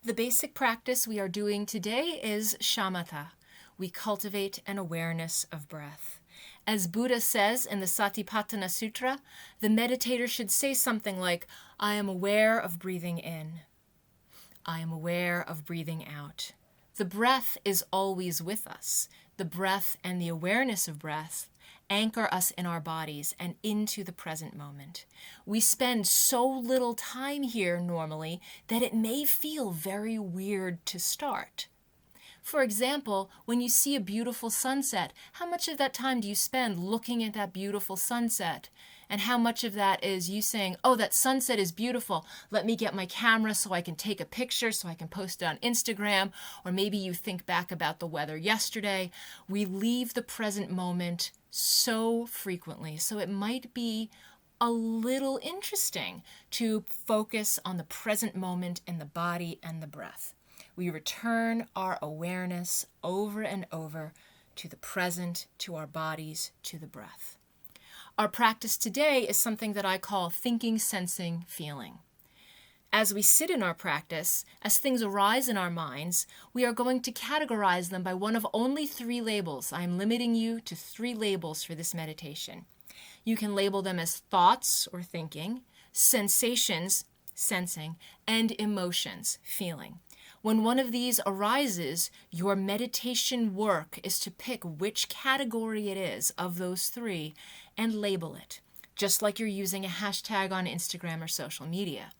The basic practice we are doing today is shamatha. We cultivate an awareness of breath. As Buddha says in the Satipatthana Sutra, the meditator should say something like, I am aware of breathing in. I am aware of breathing out. The breath is always with us. The breath and the awareness of breath anchor us in our bodies and into the present moment. We spend so little time here normally that it may feel very weird to start. For example, when you see a beautiful sunset, how much of that time do you spend looking at that beautiful sunset? And how much of that is you saying, oh, that sunset is beautiful. Let me get my camera so I can take a picture so I can post it on Instagram. Or maybe you think back about the weather yesterday. We leave the present moment so frequently. So it might be a little interesting to focus on the present moment in the body and the breath. We return our awareness over and over to the present, to our bodies, to the breath. Our practice today is something that I call thinking, sensing, feeling. As we sit in our practice, as things arise in our minds, we are going to categorize them by one of only 3 labels. I am limiting you to 3 labels for this meditation. You can label them as thoughts or thinking, sensations, sensing, and emotions, feeling. When one of these arises, your meditation work is to pick which category it is of those 3 and label it, just like you're using a hashtag on Instagram or social media.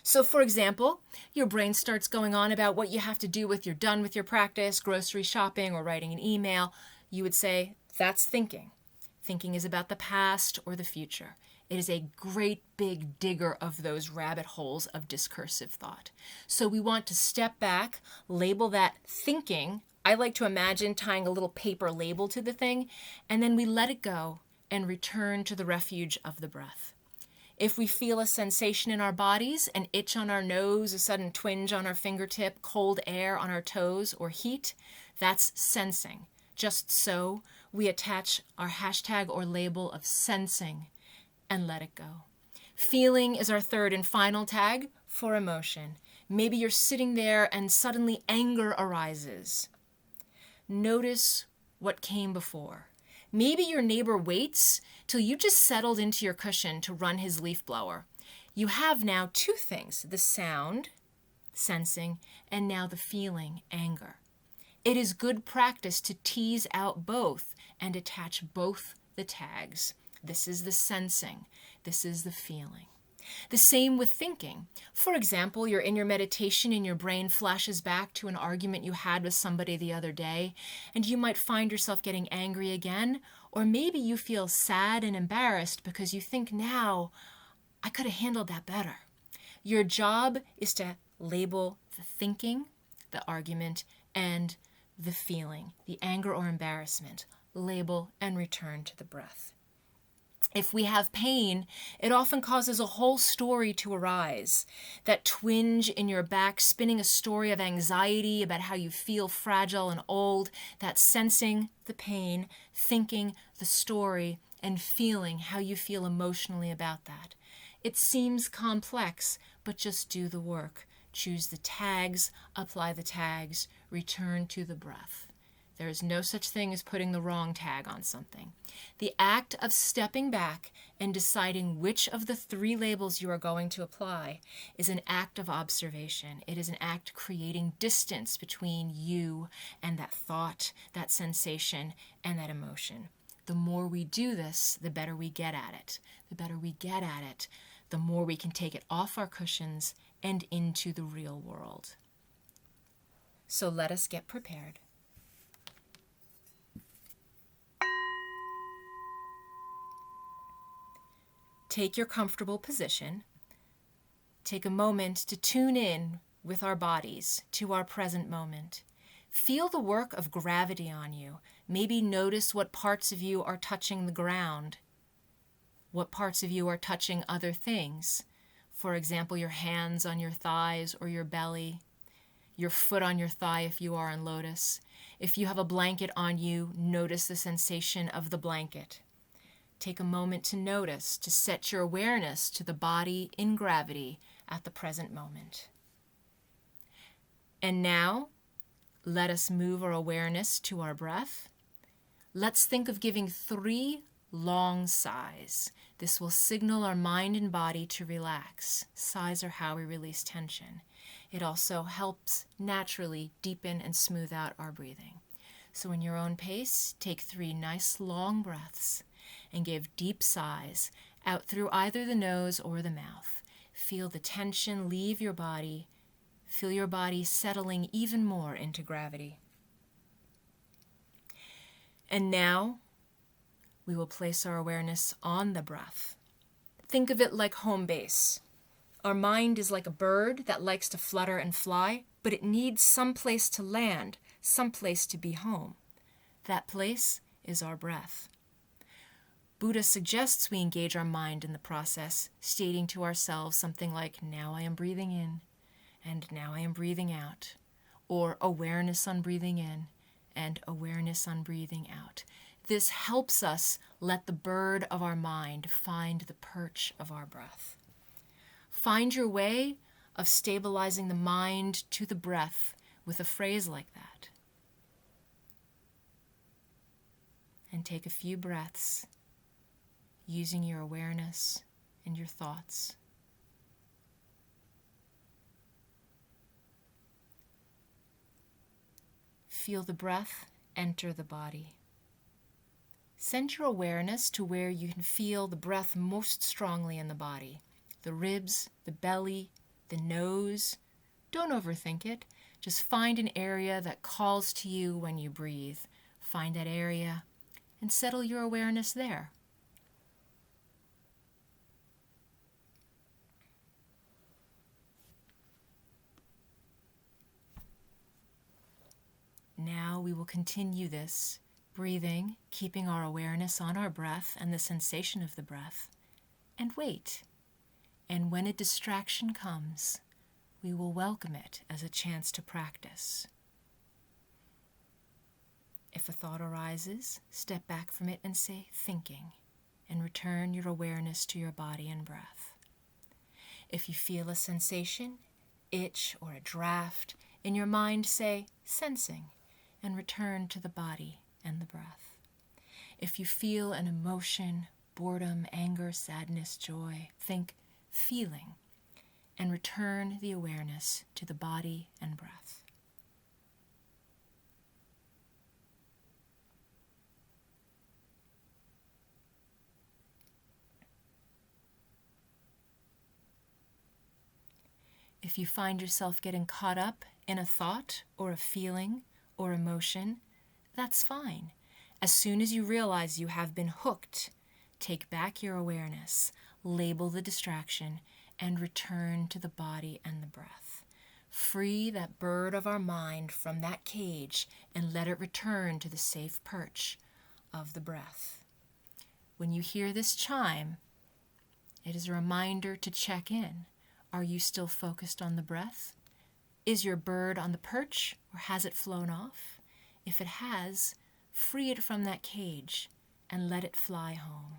So for example, your brain starts going on about what you have to do with you're done with your practice, grocery shopping, or writing an email. You would say, that's thinking. Thinking is about the past or the future. It is a great big digger of those rabbit holes of discursive thought. So we want to step back, label that thinking. I like to imagine tying a little paper label to the thing, and then we let it go and return to the refuge of the breath. If we feel a sensation in our bodies, an itch on our nose, a sudden twinge on our fingertip, cold air on our toes, or heat, that's sensing. Just so, we attach our hashtag or label of sensing and let it go. Feeling is our third and final tag for emotion. Maybe you're sitting there and suddenly anger arises. Notice what came before. Maybe your neighbor waits till you just settled into your cushion to run his leaf blower. You have now 2 things, the sound, sensing, and now the feeling, anger. It is good practice to tease out both and attach both the tags. This is the sensing. This is the feeling. The same with thinking. For example, you're in your meditation and your brain flashes back to an argument you had with somebody the other day, and you might find yourself getting angry again, or maybe you feel sad and embarrassed because you think now, I could have handled that better. Your job is to label the thinking, the argument, and the feeling, the anger or embarrassment. Label and return to the breath. If we have pain, it often causes a whole story to arise. That twinge in your back, spinning a story of anxiety about how you feel fragile and old, that sensing the pain, thinking the story, and feeling how you feel emotionally about that. It seems complex, but just do the work. Choose the tags, apply the tags, return to the breath. There is no such thing as putting the wrong tag on something. The act of stepping back and deciding which of the 3 labels you are going to apply is an act of observation. It is an act creating distance between you and that thought, that sensation, and that emotion. The more we do this, the better we get at it. The better we get at it, the more we can take it off our cushions and into the real world. So let us get prepared. Take your comfortable position. Take a moment to tune in with our bodies to our present moment. Feel the work of gravity on you. Maybe notice what parts of you are touching the ground, what parts of you are touching other things. For example, your hands on your thighs or your belly, your foot on your thigh if you are in lotus. If you have a blanket on you, notice the sensation of the blanket. Take a moment to notice, to set your awareness to the body in gravity at the present moment. And now, let us move our awareness to our breath. Let's think of giving 3 long sighs. This will signal our mind and body to relax. Sighs are how we release tension. It also helps naturally deepen and smooth out our breathing. So in your own pace, take 3 nice long breaths and give deep sighs out through either the nose or the mouth. Feel the tension leave your body. Feel your body settling even more into gravity. And now, we will place our awareness on the breath. Think of it like home base. Our mind is like a bird that likes to flutter and fly, but it needs some place to land, some place to be home. That place is our breath. Buddha suggests we engage our mind in the process, stating to ourselves something like, now I am breathing in, and now I am breathing out, or awareness on breathing in, and awareness on breathing out. This helps us let the bird of our mind find the perch of our breath. Find your way of stabilizing the mind to the breath with a phrase like that. And take a few breaths using your awareness and your thoughts. Feel the breath enter the body. Send your awareness to where you can feel the breath most strongly in the body. The ribs, the belly, the nose. Don't overthink it. Just find an area that calls to you when you breathe. Find that area and settle your awareness there. Now we will continue this, breathing, keeping our awareness on our breath and the sensation of the breath, and wait. And when a distraction comes, we will welcome it as a chance to practice. If a thought arises, step back from it and say, thinking, and return your awareness to your body and breath. If you feel a sensation, itch, or a draft, in your mind say, sensing, and return to the body and the breath. If you feel an emotion, boredom, anger, sadness, joy, think feeling, and return the awareness to the body and breath. If you find yourself getting caught up in a thought or a feeling or emotion, that's fine. As soon as you realize you have been hooked, take back your awareness, label the distraction, and return to the body and the breath. Free that bird of our mind from that cage and let it return to the safe perch of the breath. When you hear this chime, it is a reminder to check in. Are you still focused on the breath? Is your bird on the perch, or has it flown off? If it has, free it from that cage and let it fly home.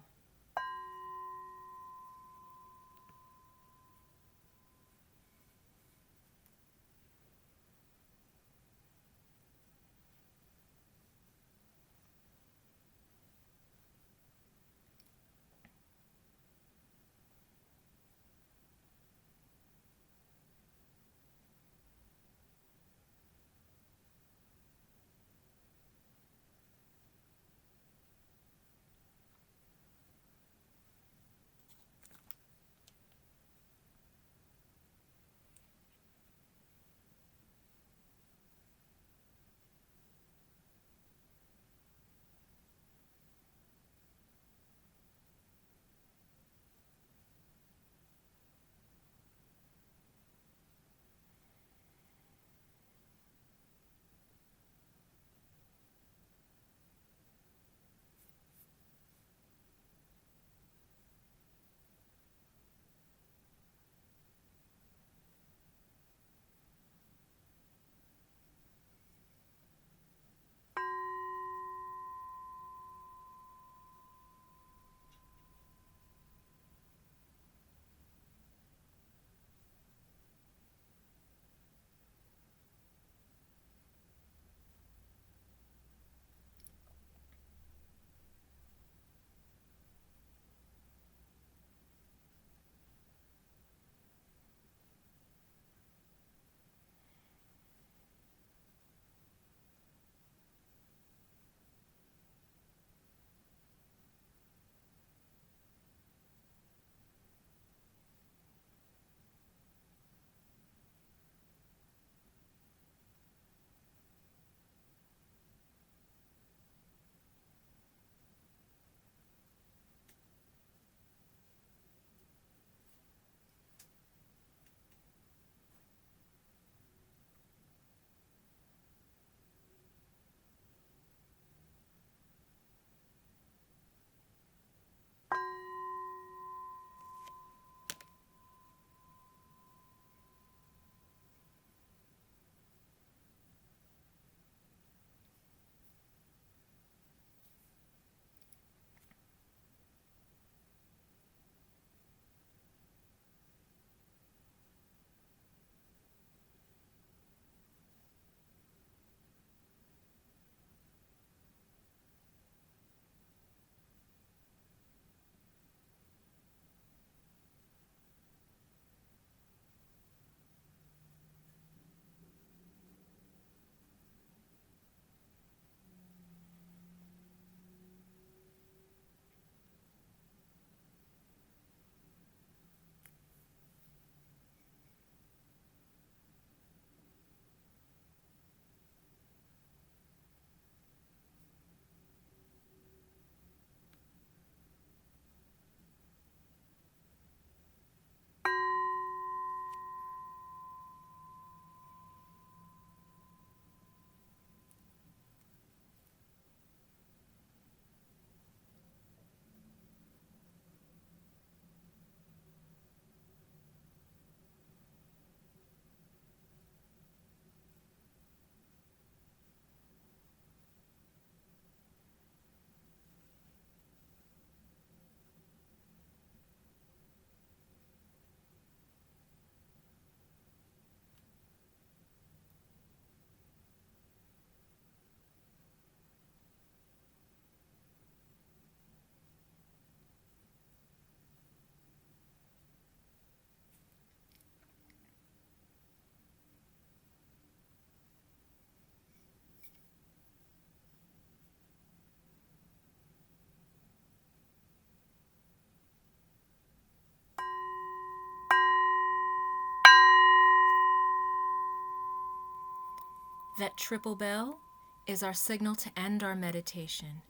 That triple bell is our signal to end our meditation.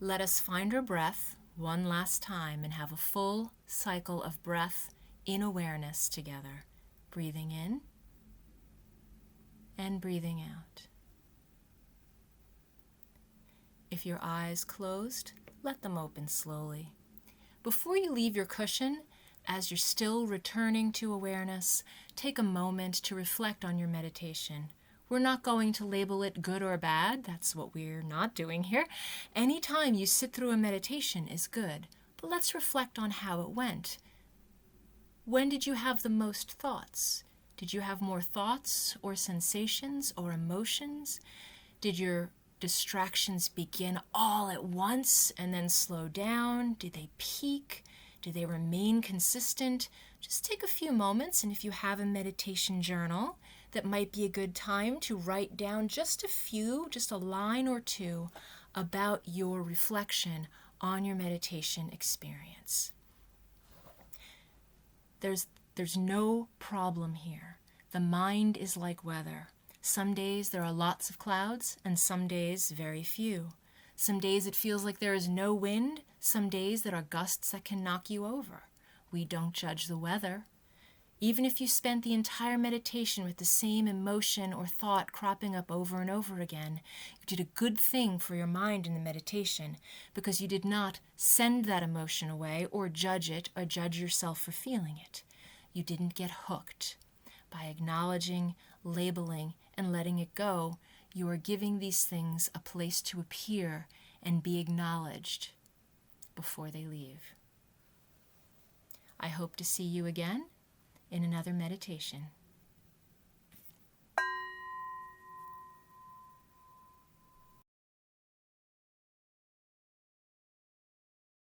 Let us find our breath one last time and have a full cycle of breath in awareness together. Breathing in and breathing out. If your eyes closed, let them open slowly. Before you leave your cushion, as you're still returning to awareness, take a moment to reflect on your meditation. We're not going to label it good or bad. That's what we're not doing here. Any time you sit through a meditation is good, but let's reflect on how it went. When did you have the most thoughts? Did you have more thoughts or sensations or emotions? Did your distractions begin all at once and then slow down? Did they peak? Did they remain consistent? Just take a few moments, and if you have a meditation journal, that might be a good time to write down just a line or two about your reflection on your meditation experience. There's no problem here. The mind is like weather. Some days there are lots of clouds, and some days very few. Some days it feels like there is no wind, some days there are gusts that can knock you over. We don't judge the weather. Even if you spent the entire meditation with the same emotion or thought cropping up over and over again, you did a good thing for your mind in the meditation because you did not send that emotion away or judge it or judge yourself for feeling it. You didn't get hooked. By acknowledging, labeling, and letting it go, you are giving these things a place to appear and be acknowledged before they leave. I hope to see you again in another meditation.